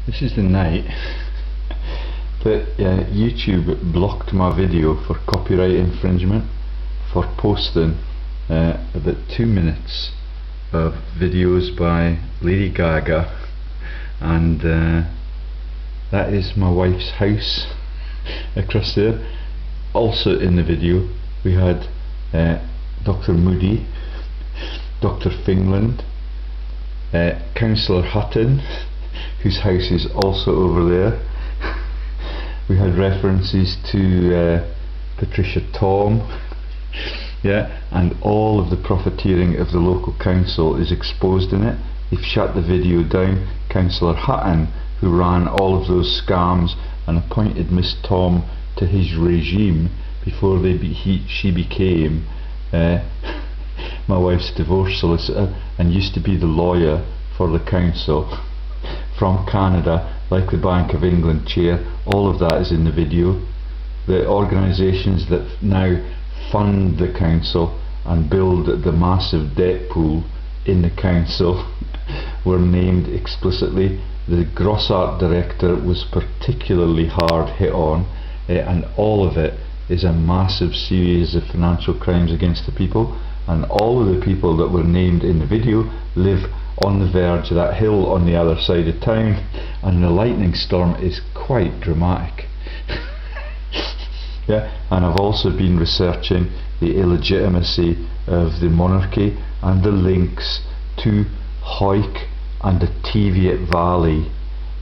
This is the night that YouTube blocked my video for copyright infringement for posting about 2 minutes of videos by Lady Gaga, and that is my wife's house across there. Also in the video we had Dr Moody, Dr Fingland, Councillor Hutton, whose house is also over there. We had references to Patricia Tom, and all of the profiteering of the local council is exposed in it. They've shut the video down. Councillor Hutton, who ran all of those scams and appointed Miss Tom to his regime before she became my wife's divorce solicitor and used to be the lawyer for the council from Canada, like the Bank of England chair. All of that is in the video. The organisations that now fund the council and build the massive debt pool in the council were named explicitly. The gross art director was particularly hard hit on, and all of it is a massive series of financial crimes against the people, and all of the people that were named in the video live on the verge of that hill on the other side of town, and the lightning storm is quite dramatic. And I've also been researching the illegitimacy of the monarchy and the links to Hawick and the Teviot Valley.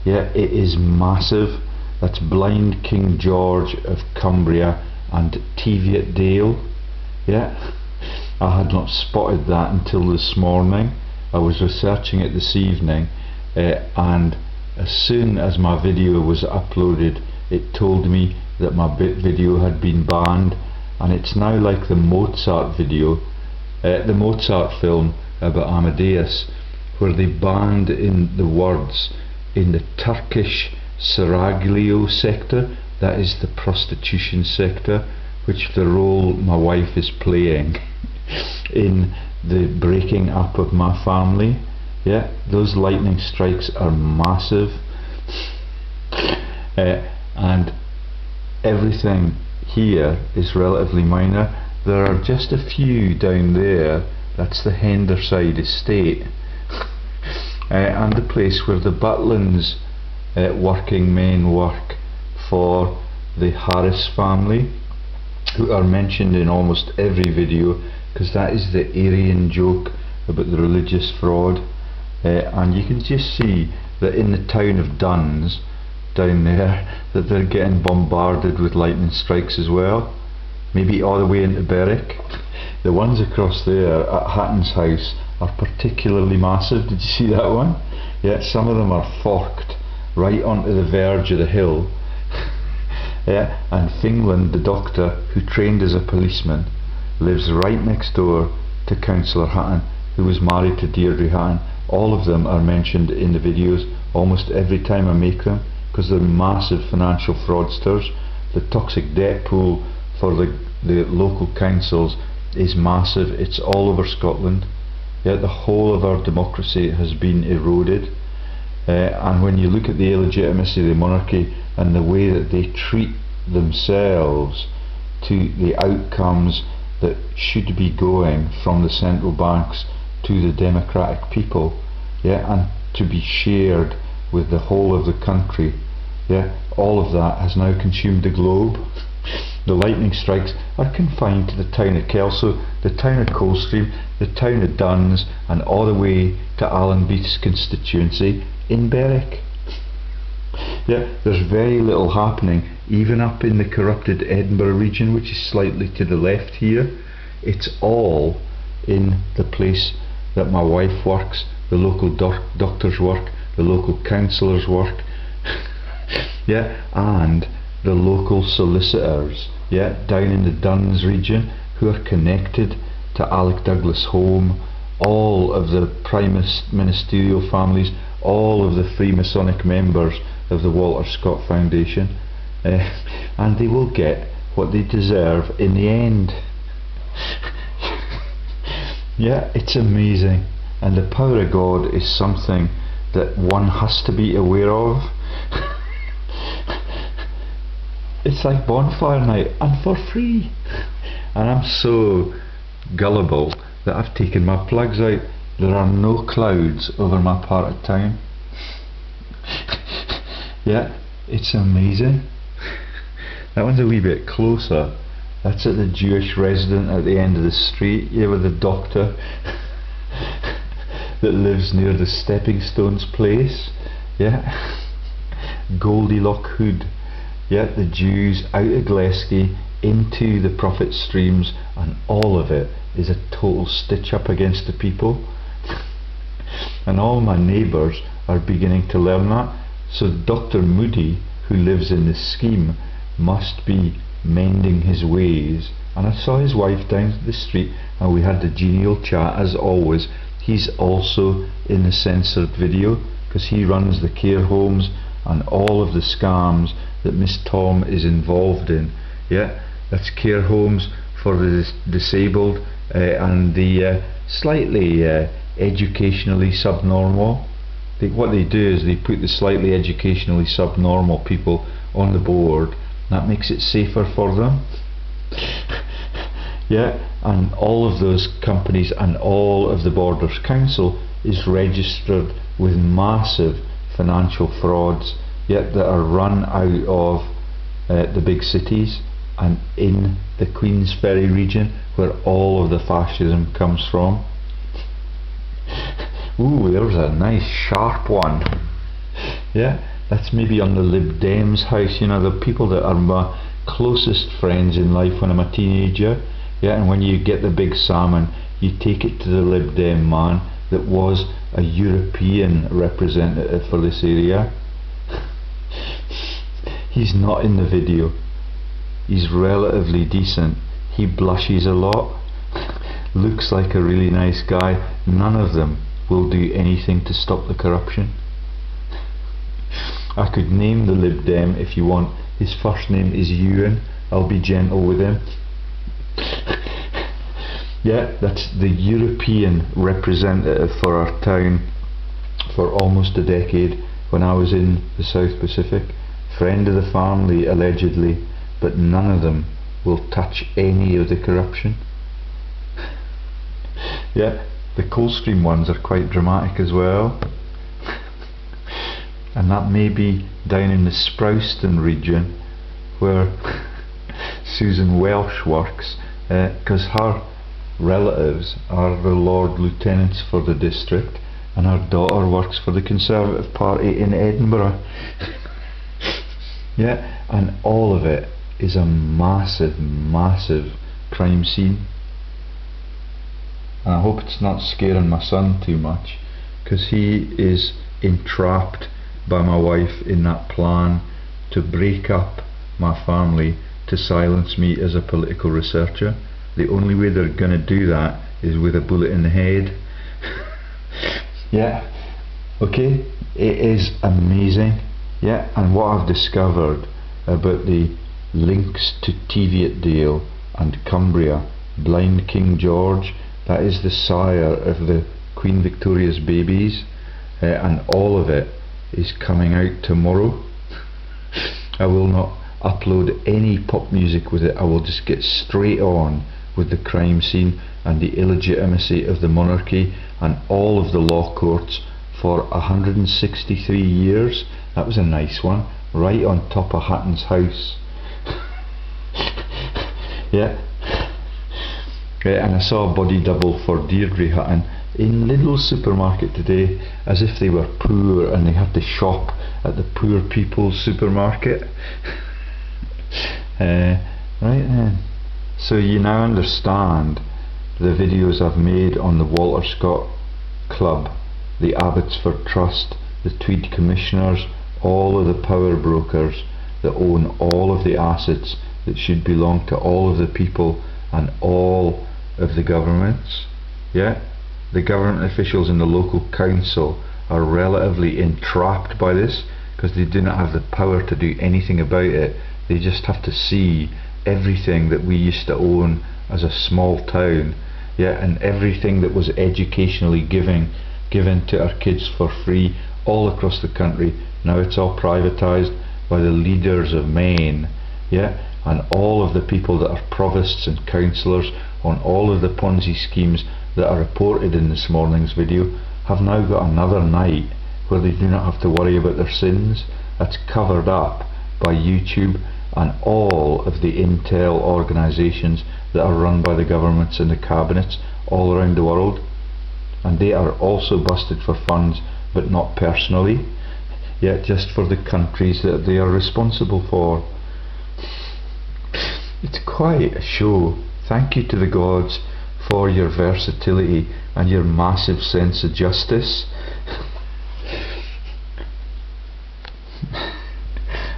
It is massive. That's blind King George of Cumbria and Teviot Dale. I had not spotted that until this morning. I was researching it this evening, and as soon as my video was uploaded, it told me that my video had been banned, and it's now like the Mozart video, the Mozart film about Amadeus, where they banned in the words in the Turkish Seraglio sector, that is the prostitution sector, which the role my wife is playing in the breaking up of my family. Those lightning strikes are massive, and everything here is relatively minor. There are just a few down there. That's the Henderside estate, and the place where the Butlins working men work for the Harris family, who are mentioned in almost every video, because that is the Aryan joke about the religious fraud. And you can just see that in the town of Duns down there, that they're getting bombarded with lightning strikes as well, maybe all the way into Berwick. The ones across there at Hutton's house are particularly massive. Did you see that one? Some of them are forked right onto the verge of the hill. And Fingland, the doctor who trained as a policeman, lives right next door to Councillor Hutton, who was married to Deirdre Hutton. All of them are mentioned in the videos almost every time I make them, because they're massive financial fraudsters. The toxic debt pool for the local councils is massive. It's all over Scotland. The whole of our democracy has been eroded, and when you look at the illegitimacy of the monarchy and the way that they treat themselves to the outcomes that should be going from the central banks to the democratic people, and to be shared with the whole of the country, all of that has now consumed the globe. The lightning strikes are confined to the town of Kelso, the town of Coldstream, the town of Duns, and all the way to Allenby's constituency in Berwick. There's very little happening even up in the corrupted Edinburgh region, which is slightly to the left here. It's all in the place that my wife works, the local doctors work, the local councillors work, and the local solicitors, down in the Duns region, who are connected to Alec Douglas Home, all of the prime ministerial families, all of the Freemasonic members of the Walter Scott Foundation, and they will get what they deserve in the end. It's amazing, and the power of God is something that one has to be aware of. It's like bonfire night, and for free. And I'm so gullible that I've taken my plugs out. There are no clouds over my part of town. Yeah, it's amazing. That one's a wee bit closer. That's at the Jewish resident at the end of the street, yeah, with the doctor that lives near the Stepping Stones place. Yeah. Goldilock Hood. Yeah, the Jews out of Glesgae into the profit streams, and all of it is a total stitch up against the people. And all my neighbours are beginning to learn that. So Dr Moody, who lives in this scheme, must be mending his ways. And I saw his wife down the street, and we had a genial chat as always. He's also in the censored video, because he runs the care homes and all of the scams that Miss Tom is involved in. Yeah, that's care homes for the disabled and the slightly educationally subnormal. What they do is they put the slightly educationally subnormal people on the board. That makes it safer for them. Yeah, and all of those companies and all of the Borders Council is registered with massive financial frauds, yet that are run out of the big cities and in the Queensferry region, where all of the fascism comes from. Ooh, there was a nice sharp one. Yeah, that's maybe on the Lib Dems house, you know, the people that are my closest friends in life when I'm a teenager. Yeah, and when you get the big salmon, you take it to the Lib Dem man that was a European representative for this area. He's not in the video. He's relatively decent. He blushes a lot. Looks like a really nice guy. None of them will do anything to stop the corruption. I could name the Lib Dem if you want. His first name is Ewan. I'll be gentle with him. Yeah, that's the European representative for our town for almost a decade when I was in the South Pacific. Friend of the family, allegedly, but none of them will touch any of the corruption. Yeah, the Coldstream ones are quite dramatic as well. And that may be down in the Sprouston region where Susan Welsh works, because her relatives are the Lord Lieutenants for the district, and her daughter works for the Conservative Party in Edinburgh. Yeah, and all of it is a massive, massive crime scene. And I hope it's not scaring my son too much, because he is entrapped by my wife in that plan to break up my family, to silence me as a political researcher. The only way they're going to do that is with a bullet in the head. Yeah, okay, it is amazing. Yeah, and what I've discovered about the links to Teviotdale and Cumbria, blind King George, that is the sire of the Queen Victoria's babies, and all of it is coming out tomorrow. I will not upload any pop music with it. I will just get straight on with the crime scene and the illegitimacy of the monarchy and all of the law courts for 163 years. That was a nice one, right on top of Hutton's house. Yeah. And I saw a body double for Deirdre Hutton in Lidl's supermarket today, as if they were poor and they had to shop at the poor people's supermarket. Right then. So you now understand the videos I've made on the Walter Scott Club, the Abbotsford Trust, the Tweed Commissioners, all of the power brokers that own all of the assets that should belong to all of the people and all of the governments. Yeah, the government officials in the local council are relatively entrapped by this because they do not have the power to do anything about it. They just have to see everything that we used to own as a small town, yeah, and everything that was educationally given to our kids for free, all across the country. Now it's all privatised by the leaders of Maine, yeah, and all of the people that are provosts and councillors on all of the Ponzi schemes that are reported in this morning's video have now got another night where they do not have to worry about their sins. That's covered up by YouTube and all of the intel organisations that are run by the governments and the cabinets all around the world, and they are also busted for funds, but not personally, yet just for the countries that they are responsible for. It's quite a show. Thank you to the gods for your versatility and your massive sense of justice.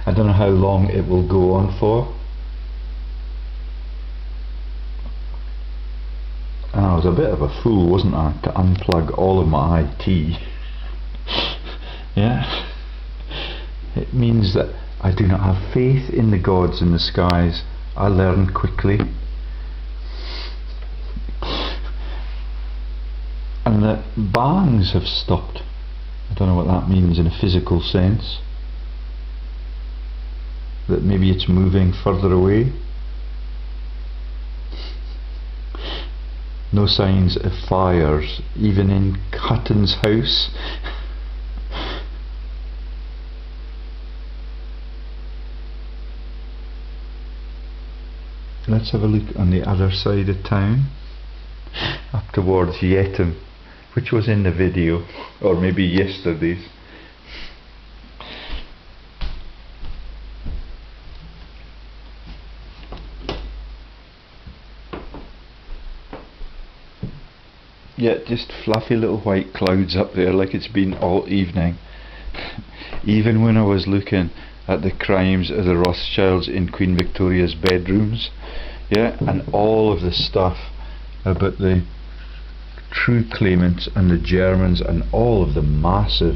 I don't know how long it will go on for. And I was a bit of a fool, wasn't I, to unplug all of my IT. Yeah. It means that I do not have faith in the gods in the skies. I learn quickly. And the bangs have stopped. I don't know what that means in a physical sense. That maybe it's moving further away. No signs of fires, even in Hutton's house. Let's have a look on the other side of town, up towards Yetton, which was in the video, or maybe yesterday's. Yeah, just fluffy little white clouds up there like it's been all evening. Even when I was looking at the crimes of the Rothschilds in Queen Victoria's bedrooms, yeah, and all of the stuff about the true claimants and the Germans and all of the massive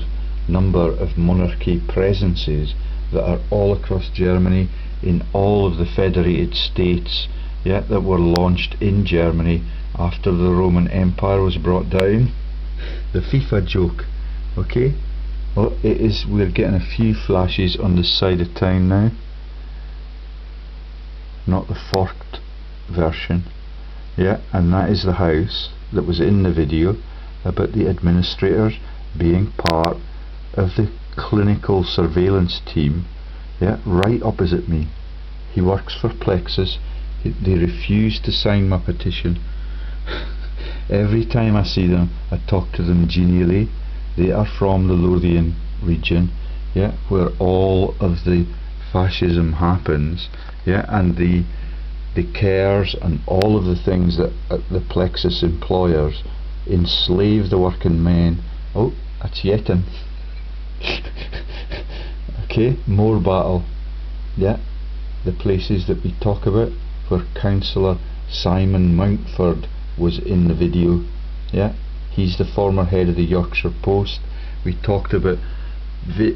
number of monarchy presences that are all across Germany in all of the federated states, yeah, that were launched in Germany after the Roman Empire was brought down. The FIFA joke, okay? Well, it is, we're getting a few flashes on the side of town now, not the forked version, yeah, and that is the house that was in the video about the administrators being part of the clinical surveillance team, yeah, right opposite me. He works for Plexus. They refuse to sign my petition. Every time I see them, I talk to them genially. They are from the Lothian region, yeah, where all of the fascism happens, yeah, and the cares and all of the things that the Plexus employers enslave the working men. Oh, that's Yetton. Okay, more battle, yeah, the places that we talk about, where Councillor Simon Mountford was in the video, yeah. He's the former head of the Yorkshire Post. We talked about the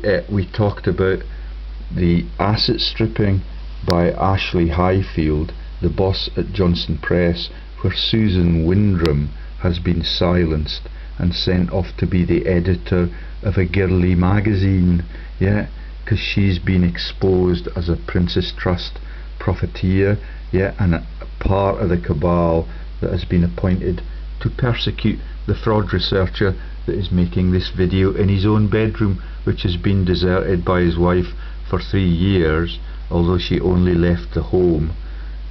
asset stripping by Ashley Highfield, the boss at Johnson Press, where Susan Windram has been silenced and sent off to be the editor of a girly magazine, yeah, because she's been exposed as a Princess Trust profiteer, yeah, and a part of the cabal that has been appointed to persecute the fraud researcher that is making this video in his own bedroom, which has been deserted by his wife for 3 years, although she only left the home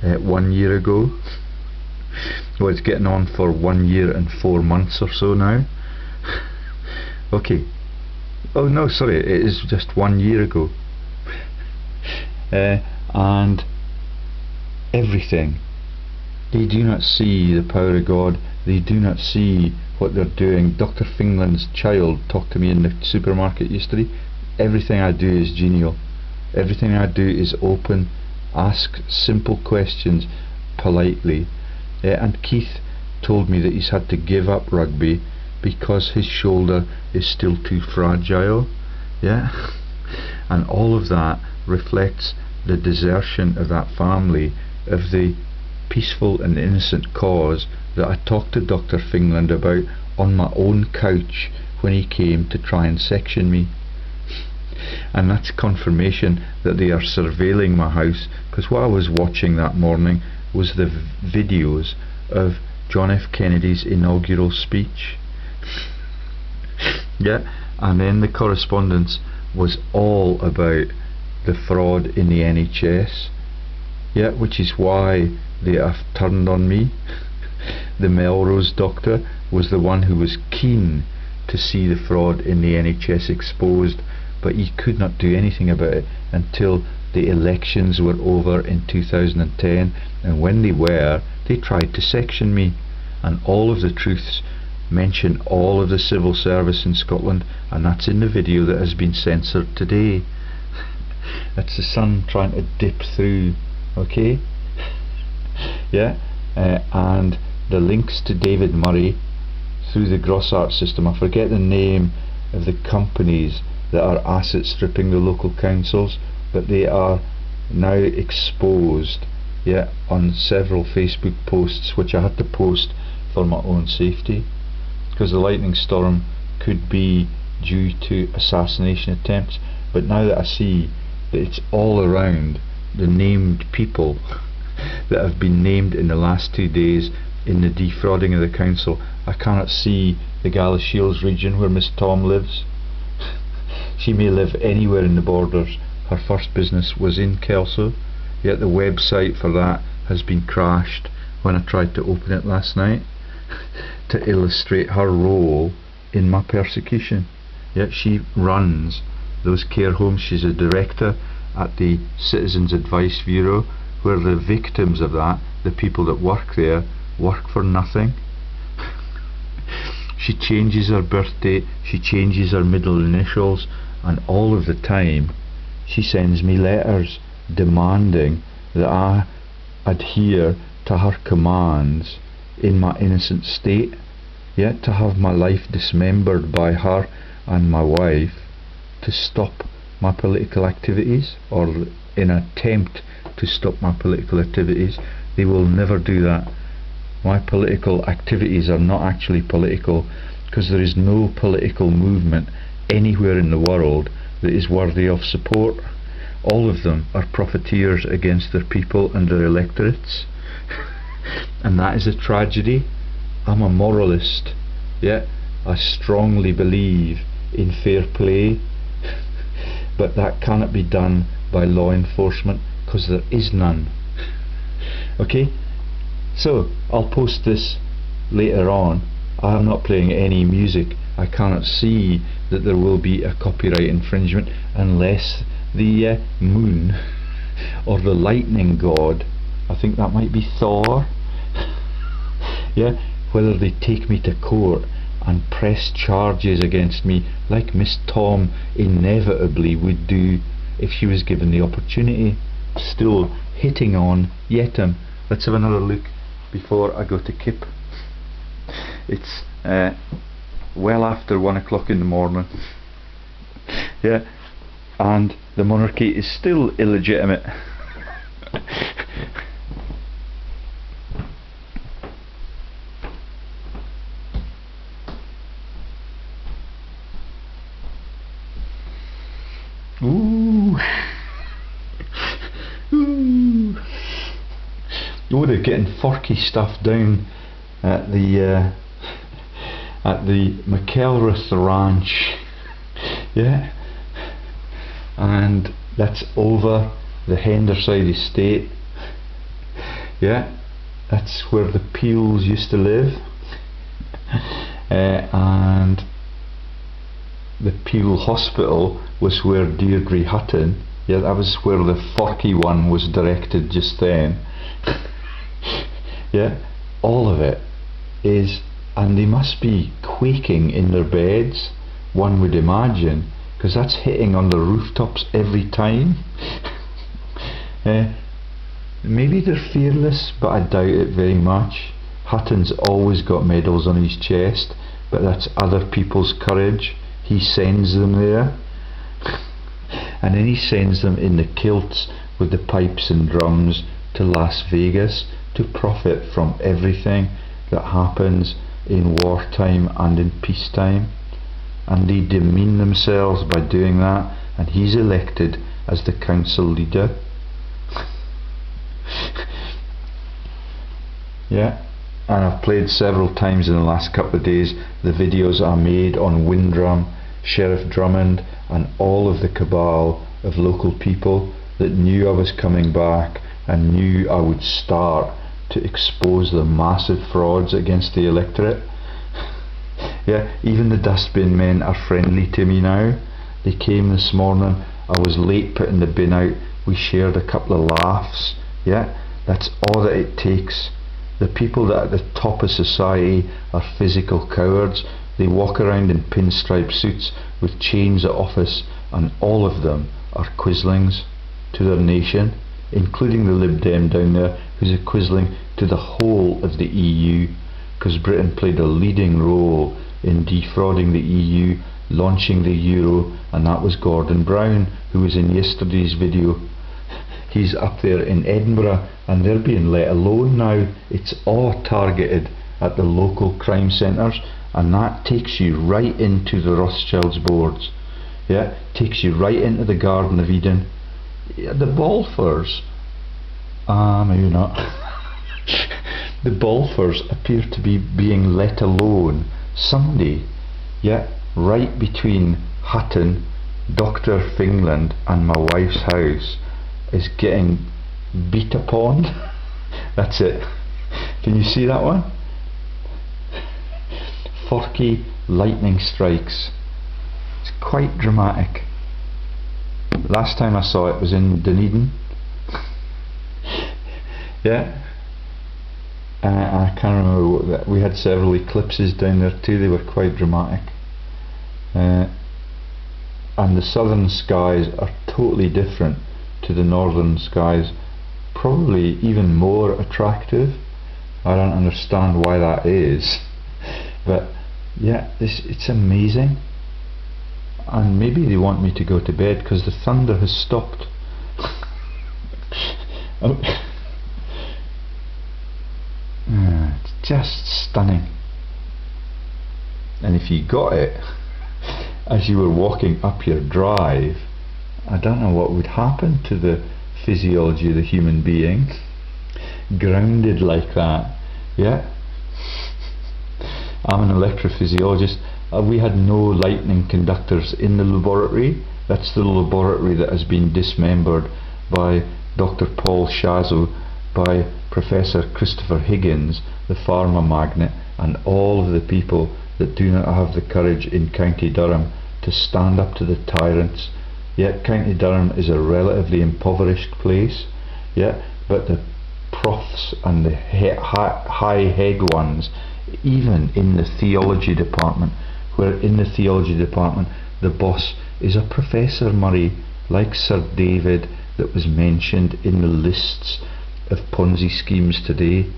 1 year ago. Well, it's getting on for 1 year and 4 months or so now. Okay. Oh no, sorry, it is just 1 year ago. And everything. They do not see the power of God. They do not see what they're doing. Dr Fingland's child talked to me in the supermarket yesterday. Everything I do is genial. Everything I do is open. Ask simple questions politely. And Keith told me that he's had to give up rugby because his shoulder is still too fragile. Yeah. And all of that reflects the desertion of that family, of the peaceful and innocent cause that I talked to Dr Fingland about on my own couch when he came to try and section me. And that's confirmation that they are surveilling my house, because what I was watching that morning was the videos of John F. Kennedy's inaugural speech. Yeah, and then the correspondence was all about the fraud in the NHS, yeah, which is why they have turned on me. The Melrose doctor was the one who was keen to see the fraud in the NHS exposed, but he could not do anything about it until the elections were over in 2010, and when they were, they tried to section me, and all of the truths mention all of the civil service in Scotland, and that's in the video that has been censored today. That's the sun trying to dip through, okay? Yeah, and the links to David Murray through the Grossart system. I forget the name of the companies that are asset stripping the local councils, but they are now exposed, yeah, on several Facebook posts, which I had to post for my own safety, because the lightning storm could be due to assassination attempts. But now that I see that it's all around the named people that have been named in the last 2 days in the defrauding of the council, I cannot see the Galashiels region where Miss Tom lives. She may live anywhere in the borders. Her first business was in Kelso, yet the website for that has been crashed when I tried to open it last night to illustrate her role in my persecution. Yet she runs those care homes. She's a director at the Citizens Advice Bureau, where the victims of that, the people that work there, work for nothing. She changes her birth date, she changes her middle initials, and all of the time she sends me letters demanding that I adhere to her commands in my innocent state, yet to have my life dismembered by her and my wife to stop my political activities, or in an attempt to stop my political activities. They will never do that. My political activities are not actually political, because there is no political movement anywhere in the world that is worthy of support. All of them are profiteers against their people and their electorates. And that is a tragedy. I'm a moralist, yeah, I strongly believe in fair play, but that cannot be done by law enforcement, because there is none. Okay, so I'll post this later on. I am not playing any music. I cannot see that there will be a copyright infringement unless the moon or the lightning god, I think that might be Thor, yeah, whether they take me to court and press charges against me like Miss Tom inevitably would do if she was given the opportunity. Still hitting on Yetum. Let's have another look before I go to Kip. It's well after 1 o'clock in the morning, yeah, and the monarchy is still illegitimate. Ooh. Ooh. Oh, they're getting forky stuff down at the McElrath Ranch, yeah, and that's over the Henderside estate, yeah, that's where the Peels used to live, and the Peel Hospital was where Deirdre Hutton, yeah, that was where the forky one was directed just then. Yeah, all of it is, and they must be quaking in their beds, one would imagine, because that's hitting on the rooftops every time. Maybe they're fearless, but I doubt it very much. Hutton's always got medals on his chest, but that's other people's courage. He sends them there, and then he sends them in the kilts with the pipes and drums to Las Vegas to profit from everything that happens in wartime and in peacetime. and they demean themselves by doing that, and he's elected as the council leader. Yeah, and I've played several times in the last couple of days the videos I made on Windrum, Sheriff Drummond, and all of the cabal of local people that knew I was coming back and knew I would start to expose the massive frauds against the electorate. Yeah, even the dustbin men are friendly to me now. They came this morning, I was late putting the bin out, we shared a couple of laughs. Yeah, that's all that it takes. The people that are at the top of society are physical cowards. They walk around in pinstripe suits with chains at office, and all of them are quislings to their nation, including the Lib Dem down there, who's a quisling to the whole of the EU, because Britain played a leading role in defrauding the EU, launching the euro, and that was Gordon Brown, who was in yesterday's video. He's up there in Edinburgh, and they're being let alone now. It's all targeted at the local crime centres, and that takes you right into the Rothschilds boards. Yeah, takes you right into the Garden of Eden. Yeah, the Balfours, maybe not. The Balfours appear to be being let alone Sunday. Yeah, right between Hutton, Dr Fingland, and my wife's house is getting beat upon. That's it. Can you see that one? 40 lightning strikes. It's quite dramatic. Last time I saw it was in Dunedin. Yeah. I can't remember what that. We had several eclipses down there too. They were quite dramatic. And the southern skies are totally different to the northern skies, probably even more attractive. I don't understand why that is, but yeah, it's amazing. And maybe they want me to go to bed because the thunder has stopped. It's just stunning. And if you got it as you were walking up your drive, I don't know what would happen to the physiology of the human being, grounded like that. Yeah, I'm an electrophysiologist. We had no lightning conductors in the laboratory. That's the laboratory that has been dismembered by Dr Paul Shazo, by Professor Christopher Higgins, the pharma magnate, and all of the people that do not have the courage in County Durham to stand up to the tyrants. Yet County Durham is a relatively impoverished place, yeah, but the profs and the high head ones, even in the theology department, where in the theology department the boss is a Professor Murray, like Sir David that was mentioned in the lists of Ponzi schemes today.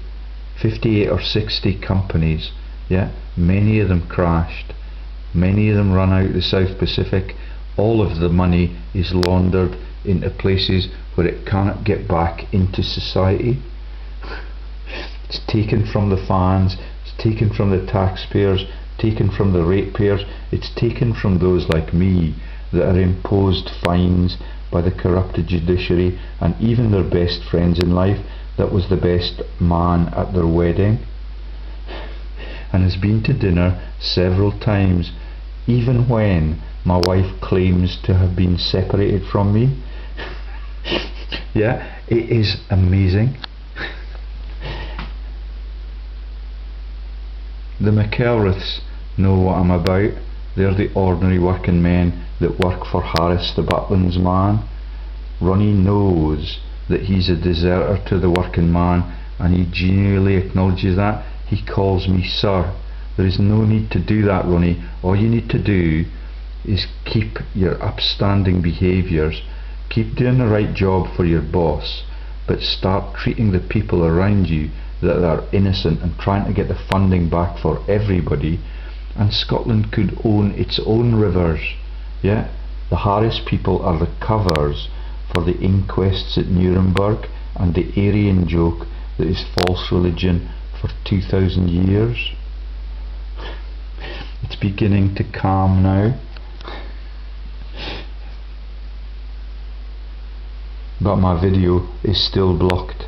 58 or 60 companies, yeah, many of them crashed, many of them run out the South Pacific. All of the money is laundered into places where it cannot get back into society. It's taken from the fans, it's taken from the taxpayers, taken from the ratepayers, it's taken from those like me that are imposed fines by the corrupted judiciary and even their best friends in life that was the best man at their wedding and has been to dinner several times, even when my wife claims to have been separated from me. Yeah, it is amazing. The McElraths know what I'm about. They're the ordinary working men that work for Harris the Butlin's man. Ronnie knows that he's a deserter to the working man, and he genuinely acknowledges that. He calls me sir. There is no need to do that, Ronnie. All you need to do is keep your upstanding behaviours, keep doing the right job for your boss, but start treating the people around you that are innocent and trying to get the funding back for everybody, and Scotland could own its own rivers. Yeah, the Harris people are the covers for the inquests at Nuremberg and the Aryan joke that is false religion for 2,000 years. It's beginning to calm now. But my video is still blocked.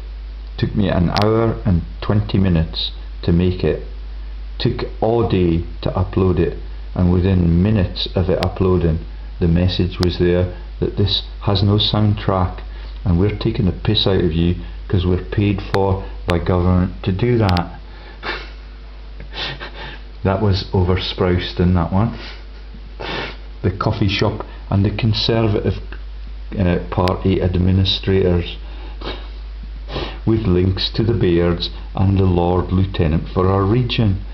Took me an hour and 20 minutes to make it. Took all day to upload it, and within minutes of it uploading, the message was there that this has no soundtrack and we're taking the piss out of you because we're paid for by government to do that. That was over Sprouston, that one. The coffee shop and the Conservative Party administrators, with links to the Bairds and the Lord Lieutenant for our region.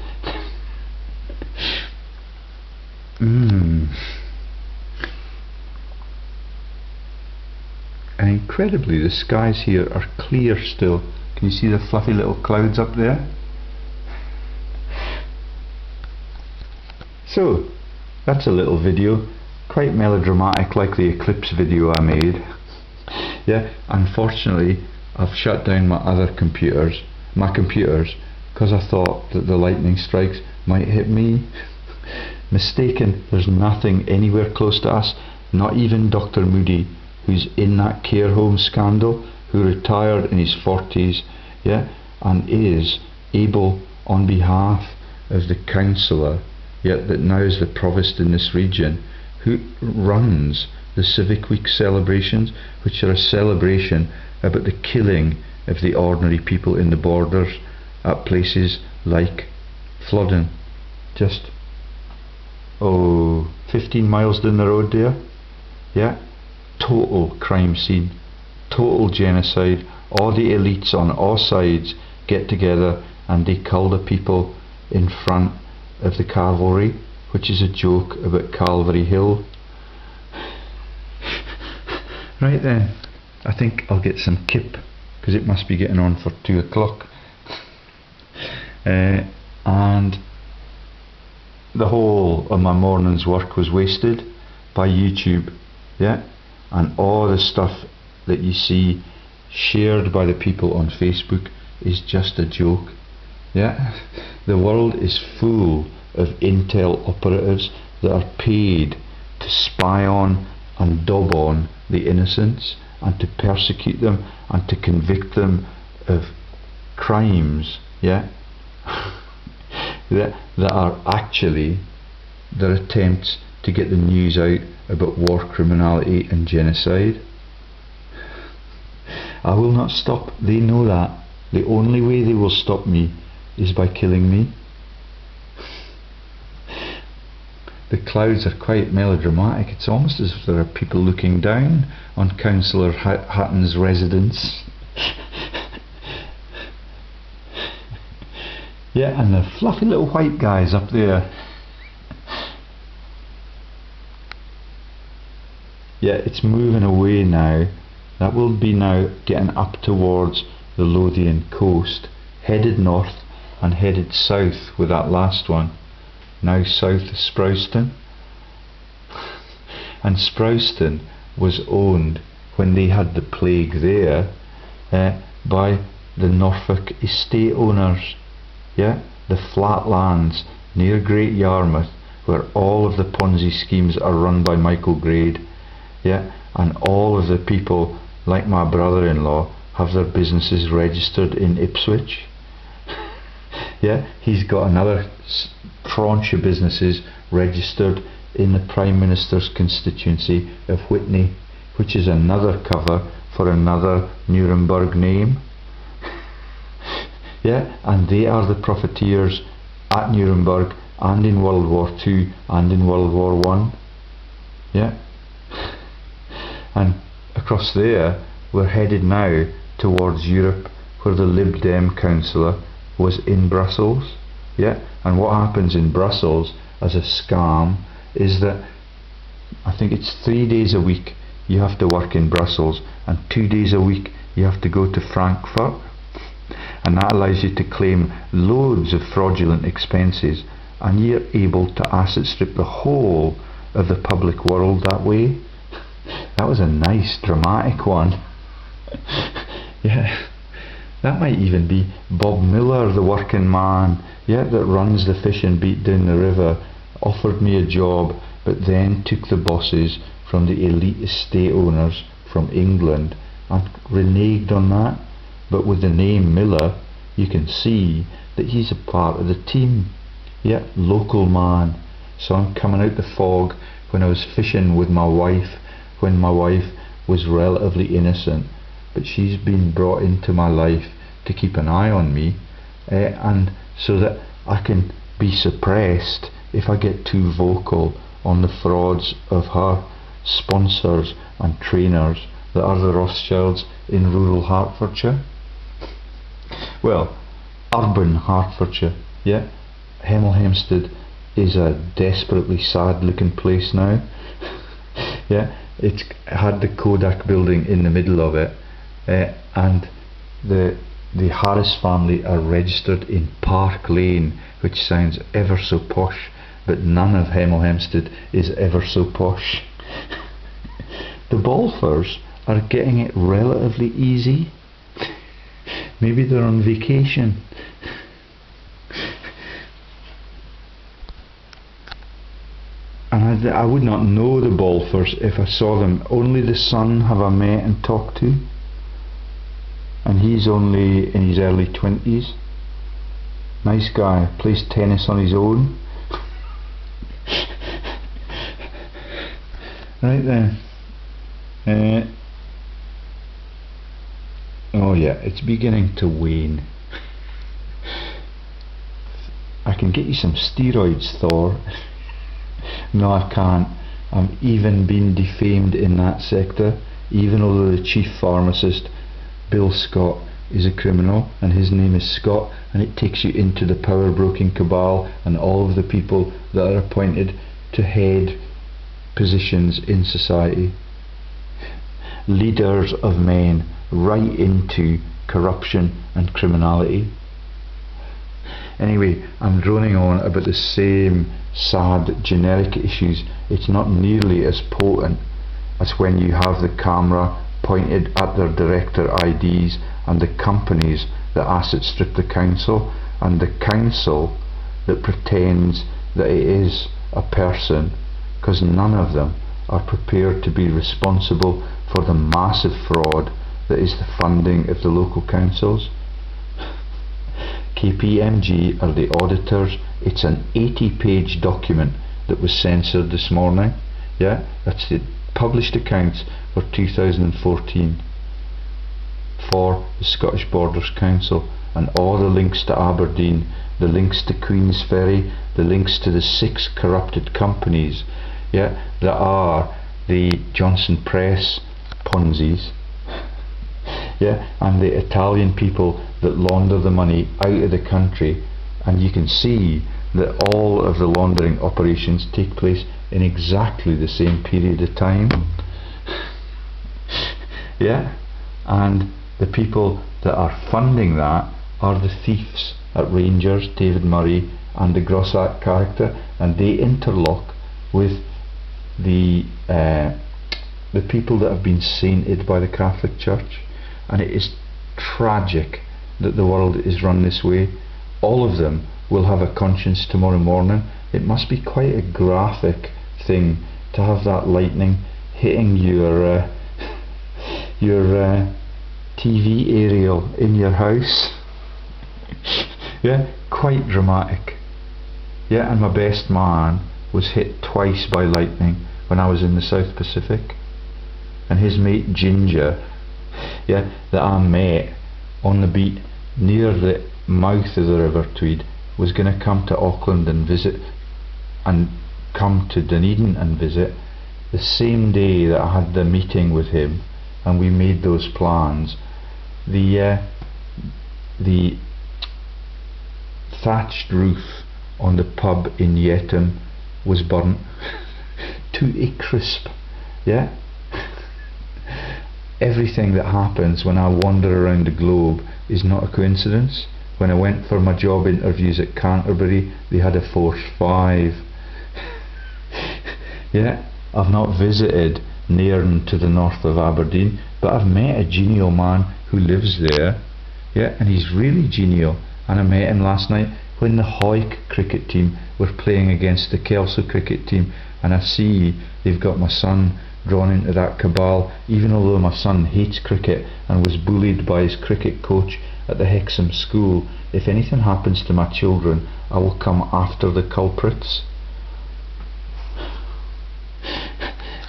And incredibly, the skies here are clear still. Can you see the fluffy little clouds up there? So, that's a little video, quite melodramatic like the eclipse video I made. Yeah, unfortunately I've shut down my computers, because I thought that the lightning strikes might hit me. Mistaken, there's nothing anywhere close to us, not even Dr Moody, who's in that care home scandal, who retired in his 40s, yeah, and is able on behalf of the councillor, yet that now is the provost in this region, who runs the Civic Week celebrations, which are a celebration about the killing of the ordinary people in the borders at places like Flodden, just 15 miles down the road there. Yeah, total crime scene, total genocide. All the elites on all sides get together and they cull the people in front of the cavalry, which is a joke about Calvary Hill. Right then, I think I'll get some kip, because it must be getting on for 2 o'clock. And the whole of my morning's work was wasted by YouTube, yeah, and all the stuff that you see shared by the people on Facebook is just a joke, yeah. The world is full of intel operatives that are paid to spy on and dob on the innocents and to persecute them and to convict them of crimes, yeah, that are actually their attempts to get the news out about war criminality and genocide. I will not stop, they know that. The only way they will stop me is by killing me. The clouds are quite melodramatic. It's almost as if there are people looking down on Councillor Hutton's residence. Yeah, and the fluffy little white guys up there. Yeah, it's moving away now. That will be now getting up towards the Lothian coast, headed north and headed south with that last one. Now south of Sprouston. And Sprouston was owned, when they had the plague there, by the Norfolk estate owners. Yeah, the flat lands near Great Yarmouth, where all of the Ponzi schemes are run by Michael Grade. Yeah, and all of the people, like my brother-in-law, have their businesses registered in Ipswich. Yeah, he's got another tranche of businesses registered in the Prime Minister's constituency of Whitney, which is another cover for another Nuremberg name. Yeah, and they are the profiteers at Nuremberg and in World War II and in World War I. Yeah, and across there we're headed now towards Europe, where the Lib Dem councillor was in Brussels. Yeah, and what happens in Brussels as a scam is that I think it's 3 days a week you have to work in Brussels, and 2 days a week you have to go to Frankfurt, and that allows you to claim loads of fraudulent expenses, and you're able to asset strip the whole of the public world that way. That was a nice dramatic one. Yeah, that might even be Bob Miller, the working man, yeah, that runs the fish and beat down the river, offered me a job, but then took the bosses from the elite estate owners from England and reneged on that. But with the name Miller, you can see that he's a part of the team. Yeah, local man. So I'm coming out the fog when I was fishing with my wife, when my wife was relatively innocent, but she's been brought into my life to keep an eye on me, and so that I can be suppressed if I get too vocal on the frauds of her sponsors and trainers that are the Rothschilds in rural Hertfordshire. Well, urban Hertfordshire, yeah. Hemel Hempstead is a desperately sad looking place now. Yeah, it's had the Kodak building in the middle of it, and the Harris family are registered in Park Lane, which sounds ever so posh, but none of Hemel Hempstead is ever so posh. The Balfours are getting it relatively easy. Maybe they're on vacation. And I would not know the Balfours if I saw them. Only the son have I met and talked to, and he's only in his early 20s. Nice guy, plays tennis on his own. Right then. Oh yeah, it's beginning to wane. I can get you some steroids, Thor. No, I can't. I'm even being defamed in that sector, even though the chief pharmacist, Bill Scott, is a criminal and his name is Scott, and it takes you into the power broking cabal and all of the people that are appointed to head positions in society. Leaders of men right into corruption and criminality. Anyway, I'm droning on about the same sad generic issues. It's not nearly as potent as when you have the camera pointed at their director IDs and the companies that asset strip the council, and the council that pretends that it is a person, because none of them are prepared to be responsible for the massive fraud that is the funding of the local councils. KPMG are the auditors. It's an 80-page document that was censored this morning. Yeah, that's the published accounts for 2014 for the Scottish Borders Council, and all the links to Aberdeen, the links to Queensferry, the links to the 6 corrupted companies, yeah, that are the Johnson Press Ponzi's, yeah, and the Italian people that launder the money out of the country. And you can see that all of the laundering operations take place in exactly the same period of time. Yeah, and the people that are funding that are the thieves at Rangers, David Murray and the Grossack character, and they interlock with the people that have been sainted by the Catholic Church. And it is tragic that the world is run this way. All of them will have a conscience tomorrow morning. It must be quite a graphic thing to have that lightning hitting your TV aerial in your house. Yeah, quite dramatic. Yeah, and my best man was hit twice by lightning when I was in the South Pacific, and his mate Ginger, yeah, that I met on the beat near the mouth of the River Tweed, was going to come to Auckland and visit, and come to Dunedin and visit the same day that I had the meeting with him, and we made those plans. The thatched roof on the pub in Yetton was burnt to a crisp. Yeah, everything that happens when I wander around the globe is not a coincidence. When I went for my job interviews at Canterbury, they had a force 5. Yeah, I've not visited Nairn to the north of Aberdeen, but I've met a genial man who lives there. Yeah, and he's really genial, and I met him last night when the Hawick cricket team were playing against the Kelso cricket team, and I see they've got my son drawn into that cabal, even although my son hates cricket and was bullied by his cricket coach at the Hexham school. If anything happens to my children, I will come after the culprits.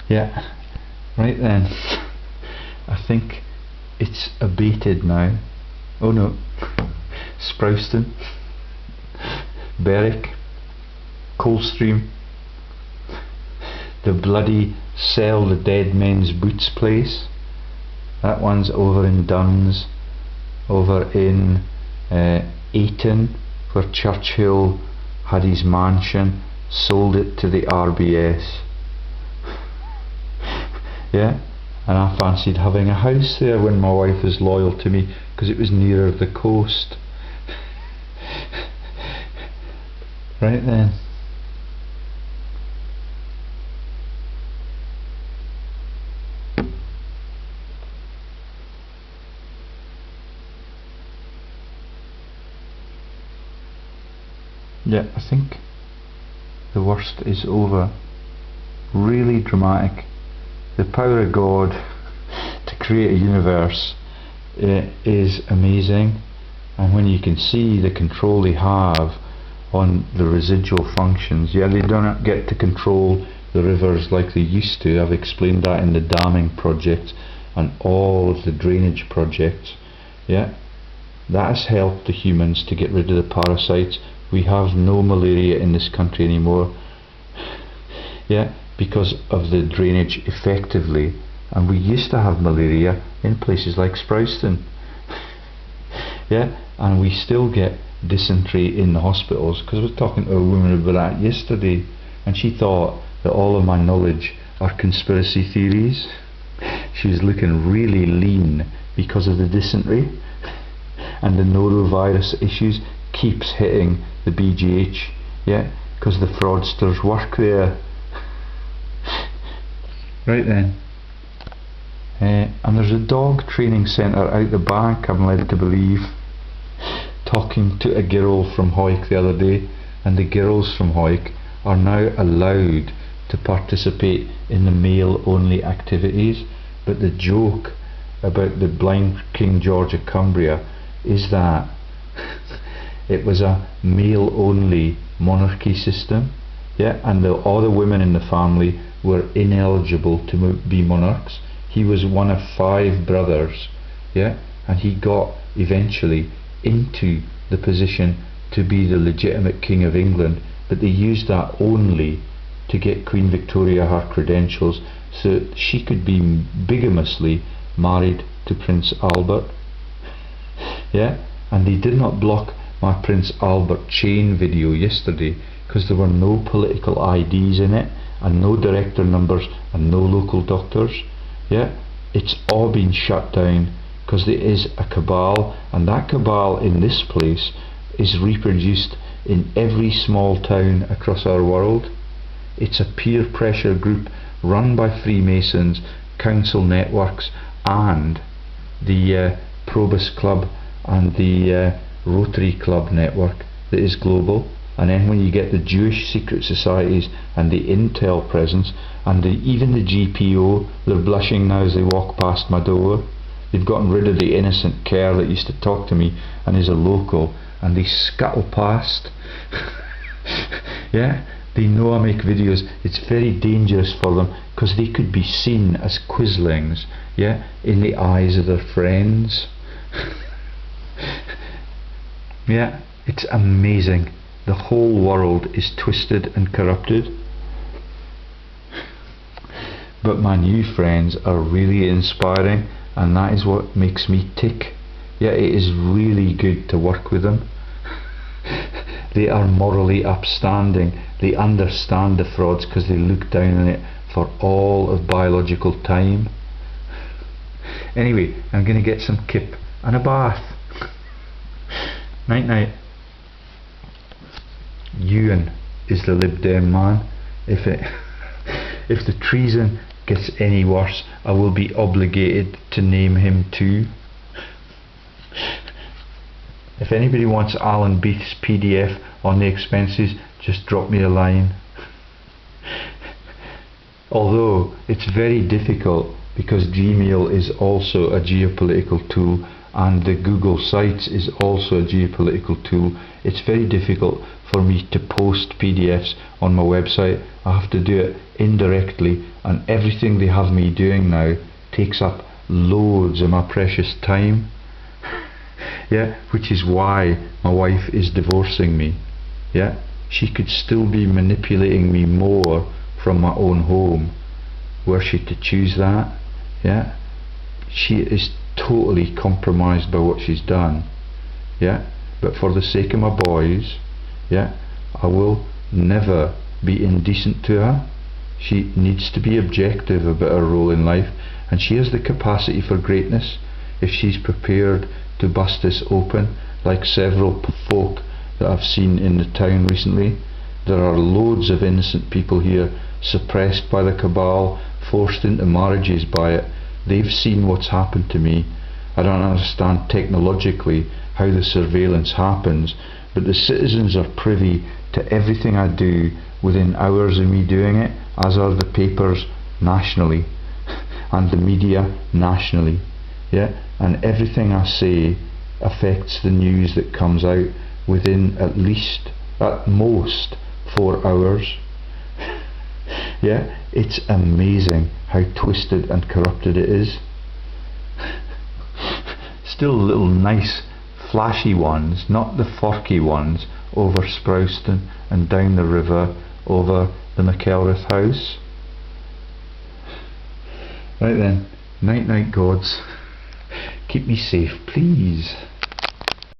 Yeah, right then. I think it's abated now. Oh no. Sprouston, Berwick, Coldstream, the bloody Sell the Dead Men's Boots place. That one's over in Duns, over in Ayton, where Churchill had his mansion, sold it to the RBS. Yeah, and I fancied having a house there when my wife was loyal to me, because it was nearer the coast. Right then. Yeah, I think the worst is over. Really dramatic. The power of God to create a universe is amazing, and when you can see the control they have on the residual functions. Yeah, they don't get to control the rivers like they used to. I've explained that in the damming project and all of the drainage projects. Yeah, that has helped the humans to get rid of the parasites. We have no malaria in this country anymore. Yeah, because of the drainage effectively. And we used to have malaria in places like Sprouston. Yeah, and we still get dysentery in the hospitals, because I was talking to a woman about that yesterday, and she thought that all of my knowledge are conspiracy theories. She was looking really lean because of the dysentery, and the norovirus issues keeps hitting the BGH. Yeah, because the fraudsters work there. Right then. And there's a dog training centre out the back, I'm led to believe. Talking to a girl from Hawick the other day, and the girls from Hawick are now allowed to participate in the male only activities. But the joke about the blind King George of Cumbria is that it was a male only monarchy system. Yeah, and all the women in the family were ineligible to be monarchs. He was one of 5 brothers. Yeah, and he got eventually into the position to be the legitimate King of England, but they used that only to get Queen Victoria her credentials so that she could be bigamously married to Prince Albert. Yeah, and they did not block my Prince Albert chain video yesterday because there were no political IDs in it, and no director numbers, and no local doctors. Yeah, it's all been shut down because there is a cabal, and that cabal in this place is reproduced in every small town across our world. It's a peer pressure group run by Freemasons, council networks, and the Probus Club and the Rotary Club network that is global. And then when you get the Jewish secret societies and the intel presence, and even the GPO, they're blushing now as they walk past my door. They've gotten rid of the innocent Kerr that used to talk to me and is a local, and they scuttle past. Yeah, they know I make videos. It's very dangerous for them because they could be seen as quislings, yeah, in the eyes of their friends. Yeah, it's amazing. The whole world is twisted and corrupted. But my new friends are really inspiring, and that is what makes me tick. Yeah, it is really good to work with them. They are morally upstanding. They understand the frauds because they look down on it for all of biological time. Anyway, I'm going to get some kip and a bath. Night night. Ewan is the Lib Dem man. If the treason gets any worse, I will be obligated to name him too. If anybody wants Alan Beath's PDF on the expenses, just drop me a line. Although it's very difficult, because Gmail is also a geopolitical tool and the Google Sites is also a geopolitical tool, it's very difficult for me to post PDFs on my website. I have to do it indirectly, and everything they have me doing now takes up loads of my precious time. Yeah, which is why my wife is divorcing me. Yeah, she could still be manipulating me more from my own home, were she to choose that. Yeah, she is totally compromised by what she's done. Yeah, but for the sake of my boys, yeah, I will never be indecent to her. She needs to be objective about her role in life, and she has the capacity for greatness if she's prepared to bust this open, like several folk that I've seen in the town recently. There are loads of innocent people here, suppressed by the cabal, forced into marriages by it. They've seen what's happened to me. I don't understand technologically how the surveillance happens, but the citizens are privy to everything I do within hours of me doing it, as are the papers nationally and the media nationally. Yeah, and everything I say affects the news that comes out within at most 4 hours. Yeah, it's amazing how twisted and corrupted it is. Still little nice flashy ones, not the forky ones, over Sprouston and down the river over the McElrath house. Right then, night night gods. Keep me safe, please.